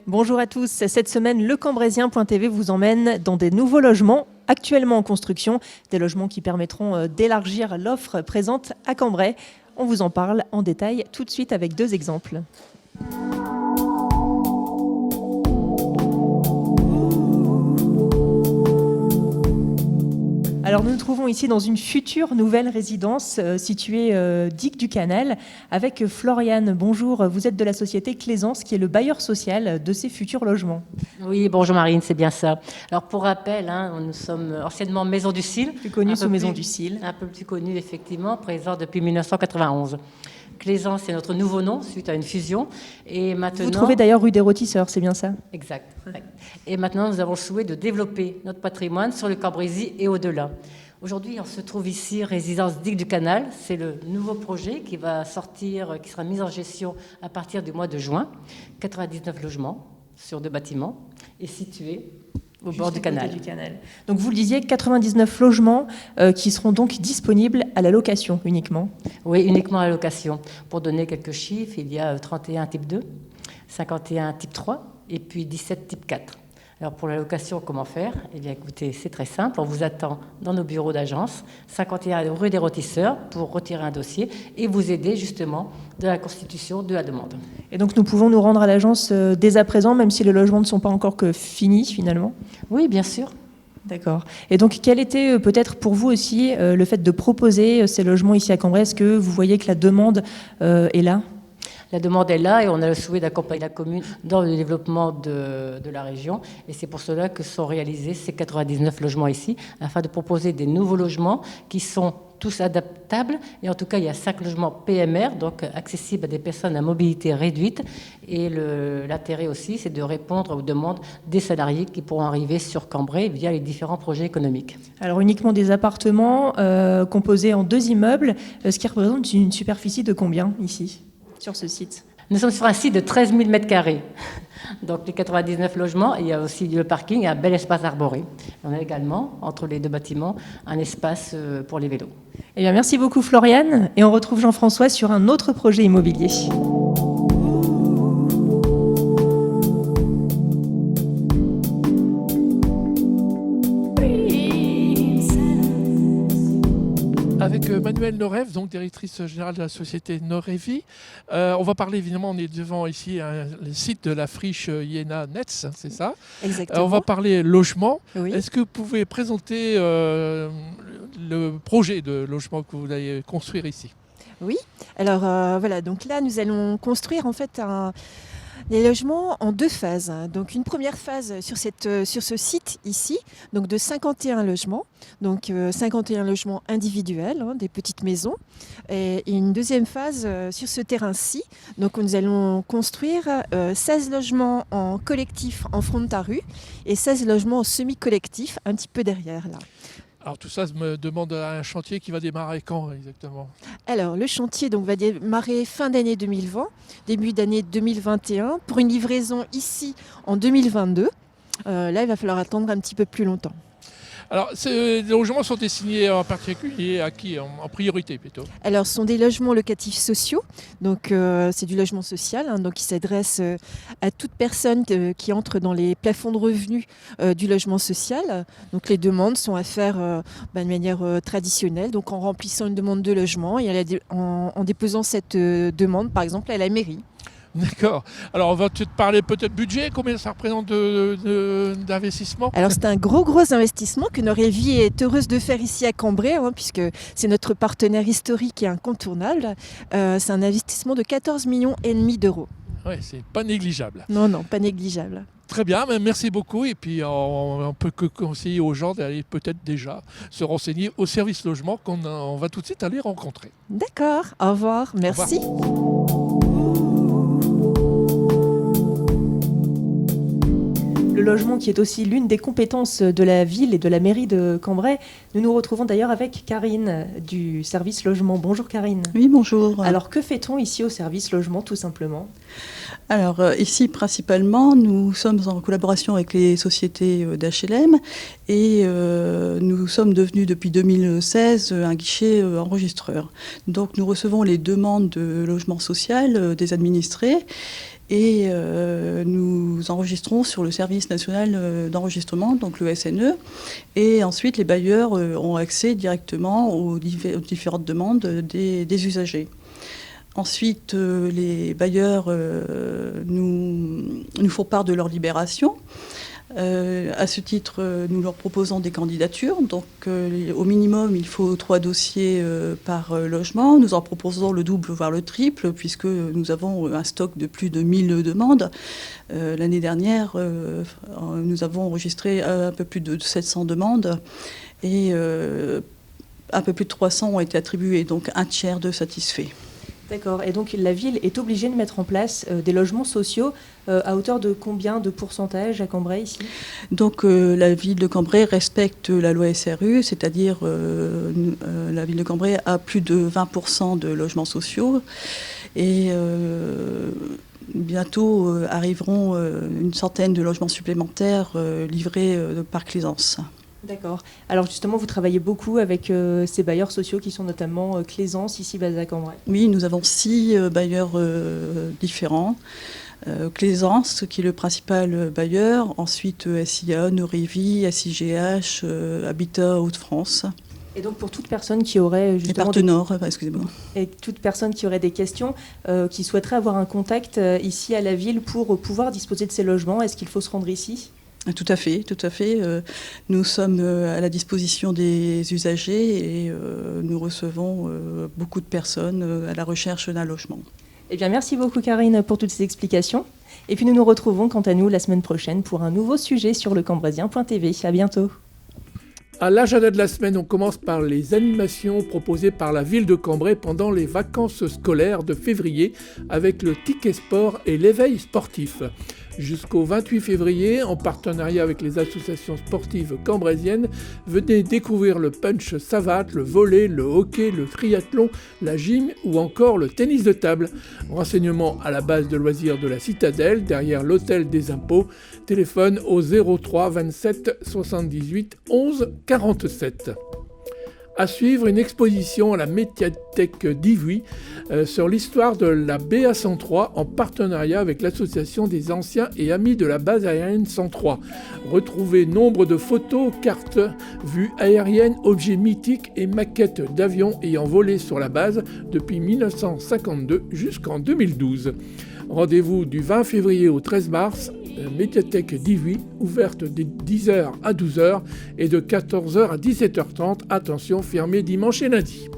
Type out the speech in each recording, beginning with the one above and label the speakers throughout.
Speaker 1: Bonjour à tous. Cette semaine, lecambréisien.tv vous emmène dans des nouveaux logements actuellement en construction, des logements qui permettront d'élargir l'offre présente à Cambrai. On vous en parle en détail tout de suite avec 2 exemples. Alors nous nous trouvons ici dans une future nouvelle résidence située Digue du Canal avec Floriane. Bonjour, vous êtes de la société Claisance qui est le bailleur social de ces futurs logements.
Speaker 2: Oui, bonjour Marine, c'est bien ça. Alors pour rappel, nous sommes anciennement Maison du Cil.
Speaker 1: Plus connue sous Maison du Cil.
Speaker 2: Un peu plus connue effectivement, présent depuis 1991. Claisance, c'est notre nouveau nom suite à une fusion. Et maintenant,
Speaker 1: vous trouvez d'ailleurs rue des Rôtisseurs, c'est bien ça?
Speaker 2: Exact. Ouais. Et maintenant, nous avons le souhait de développer notre patrimoine sur le Cambrésis et au-delà. Aujourd'hui, on se trouve ici, résidence Digue du Canal. C'est le nouveau projet qui va sortir, qui sera mis en gestion à partir du mois de juin. 99 logements sur 2 bâtiments et situés au bord du canal.
Speaker 1: Donc vous le disiez, 99 logements qui seront donc disponibles à la location uniquement.
Speaker 2: Oui, uniquement à la location. Pour donner quelques chiffres, il y a 31 type 2, 51 type 3 et puis 17 type 4. Alors pour la location, comment faire? Eh bien écoutez, c'est très simple. On vous attend dans nos bureaux d'agence, 51 rue des Rôtisseurs, pour retirer un dossier et vous aider justement de la constitution de la demande.
Speaker 1: Et donc nous pouvons nous rendre à l'agence dès à présent, même si les logements ne sont pas encore que finis finalement?
Speaker 2: Oui, bien sûr.
Speaker 1: D'accord. Et donc quel était peut-être pour vous aussi le fait de proposer ces logements ici à Cambrai? Est-ce que vous voyez que la demande est là?
Speaker 2: La demande est là et on a le souhait d'accompagner la commune dans le développement de la région. Et c'est pour cela que sont réalisés ces 99 logements ici, afin de proposer des nouveaux logements qui sont tous adaptables. Et en tout cas, il y a 5 logements PMR, donc accessibles à des personnes à mobilité réduite. Et l'intérêt aussi, c'est de répondre aux demandes des salariés qui pourront arriver sur Cambrai via les différents projets économiques.
Speaker 1: Alors uniquement des appartements composés en 2 immeubles, ce qui représente une superficie de combien ici, sur ce site?
Speaker 2: Nous sommes sur un site de 13 000 m². Donc les 99 logements, il y a aussi le parking et un bel espace arboré. On a également, entre les 2 bâtiments, un espace pour les vélos.
Speaker 1: Eh bien, merci beaucoup Floriane. Et on retrouve Jean-François sur un autre projet immobilier.
Speaker 3: Avec Manuelle Norev, donc directrice générale de la société Norevi. On va parler évidemment, on est devant ici le site de la friche Iéna Netz, c'est ça?
Speaker 4: Exactement.
Speaker 3: On va parler logement.
Speaker 4: Oui.
Speaker 3: Est-ce que vous pouvez présenter le projet de logement que vous allez construire ici?
Speaker 4: Oui, alors voilà, donc là nous allons construire en fait des logements en 2 phases. Donc une première phase sur ce site ici, donc de 51 logements, donc 51 logements individuels, des petites maisons, et une deuxième phase sur ce terrain-ci. Donc nous allons construire 16 logements en collectif en front de ta rue et 16 logements en semi-collectif un petit peu derrière là.
Speaker 3: Alors tout ça me demande un chantier qui va démarrer quand exactement?
Speaker 4: Alors le chantier donc, va démarrer fin d'année 2020, début d'année 2021, pour une livraison ici en 2022. Là, il va falloir attendre un petit peu plus longtemps.
Speaker 3: Alors, les logements sont destinés en particulier à qui, en priorité plutôt?
Speaker 4: Alors, ce sont des logements locatifs sociaux, donc c'est du logement social, donc qui s'adresse à toute personne qui entre dans les plafonds de revenus du logement social. Donc, les demandes sont à faire de manière traditionnelle, donc en remplissant une demande de logement et en déposant cette demande, par exemple, à la mairie.
Speaker 3: D'accord. Alors, on va te parler peut-être budget. Combien ça représente d'investissement?
Speaker 4: Alors, c'est un gros investissement que Norevi est heureuse de faire ici à Cambrai, puisque c'est notre partenaire historique et incontournable. C'est un investissement de 14,5 millions d'euros.
Speaker 3: Oui, c'est pas négligeable.
Speaker 4: Non, pas négligeable.
Speaker 3: Très bien, merci beaucoup. Et puis, on peut que conseiller aux gens d'aller peut-être déjà se renseigner au service logement qu'on va tout de suite aller rencontrer.
Speaker 4: D'accord. Au revoir. Merci.
Speaker 3: Au revoir.
Speaker 1: Le logement qui est aussi l'une des compétences de la ville et de la mairie de Cambrai. Nous nous retrouvons d'ailleurs avec Karine du service logement. Bonjour Karine.
Speaker 5: Oui, bonjour.
Speaker 1: Alors que fait-on ici au service logement tout simplement?
Speaker 5: Alors ici principalement nous sommes en collaboration avec les sociétés d'HLM et nous sommes devenus depuis 2016 un guichet enregistreur. Donc nous recevons les demandes de logement social des administrés Et nous enregistrons sur le service national d'enregistrement, donc le SNE. Et ensuite, les bailleurs ont accès directement aux différentes demandes des usagers. Ensuite, les bailleurs nous font part de leur libération. À ce titre, nous leur proposons des candidatures. Donc, au minimum, il faut 3 dossiers par logement. Nous en proposons le double, voire le triple, puisque nous avons un stock de plus de 1000 demandes. L'année dernière, nous avons enregistré un peu plus de 700 demandes et un peu plus de 300 ont été attribuées, donc un tiers de satisfaits.
Speaker 1: D'accord. Et donc la ville est obligée de mettre en place des logements sociaux à hauteur de combien de pourcentage à Cambrai ici ?
Speaker 5: Donc la ville de Cambrai respecte la loi SRU, c'est-à-dire la ville de Cambrai a plus de 20% de logements sociaux et bientôt arriveront une centaine de logements supplémentaires livrés par Claisance.
Speaker 1: D'accord. Alors justement, vous travaillez beaucoup avec ces bailleurs sociaux qui sont notamment Claisance, ici basé à Cambrai.
Speaker 5: Oui, nous avons 6 bailleurs différents. Claisance, qui est le principal bailleur. Ensuite, SIA, Norévi, SIGH, Habitat Hauts-de-France.
Speaker 1: Et donc pour toute personne qui aurait
Speaker 5: Et
Speaker 1: justement
Speaker 5: Partenord, excusez-moi.
Speaker 1: et toute personne qui aurait des questions, qui souhaiterait avoir un contact ici à la ville pour pouvoir disposer de ces logements, est-ce qu'il faut se rendre ici ?
Speaker 5: Tout à fait, tout à fait. Nous sommes à la disposition des usagers et nous recevons beaucoup de personnes à la recherche d'un logement.
Speaker 1: Eh bien, merci beaucoup Karine pour toutes ces explications. Et puis nous nous retrouvons quant à nous la semaine prochaine pour un nouveau sujet sur lecambrézien.tv. À bientôt.
Speaker 3: À l'agenda de la semaine, on commence par les animations proposées par la ville de Cambrai pendant les vacances scolaires de février avec le ticket sport et l'éveil sportif. Jusqu'au 28 février, en partenariat avec les associations sportives cambrésiennes, venez découvrir le punch savate, le volley, le hockey, le triathlon, la gym ou encore le tennis de table. Renseignements à la base de loisirs de la Citadelle, derrière l'hôtel des impôts. Téléphone au 03 27 78 11 47. À suivre, une exposition à la médiathèque d'Ivry sur l'histoire de la BA103 en partenariat avec l'association des anciens et amis de la base aérienne 103. Retrouvez nombre de photos, cartes, vues aériennes, objets mythiques et maquettes d'avions ayant volé sur la base depuis 1952 jusqu'en 2012. Rendez-vous du 20 février au 13 mars, médiathèque d'Ivry, ouverte de 10h à 12h et de 14h à 17h30. Attention, fermée dimanche et lundi.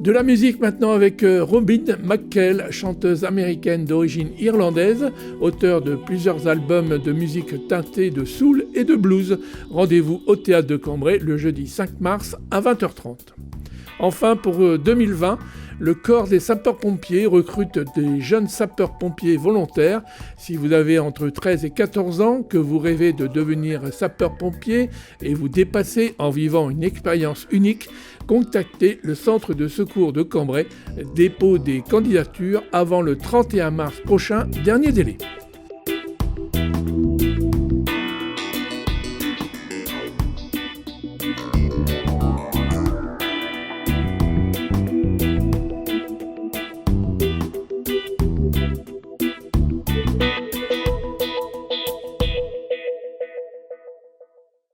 Speaker 3: De la musique maintenant avec Robin McKell, chanteuse américaine d'origine irlandaise, auteure de plusieurs albums de musique teintée de soul et de blues. Rendez-vous au Théâtre de Cambrai le jeudi 5 mars à 20h30. Enfin, pour 2020, le corps des sapeurs-pompiers recrute des jeunes sapeurs-pompiers volontaires. Si vous avez entre 13 et 14 ans, que vous rêvez de devenir sapeur-pompier et vous dépassez en vivant une expérience unique, contactez le centre de secours de Cambrai. Dépôt des candidatures avant le 31 mars prochain, dernier délai.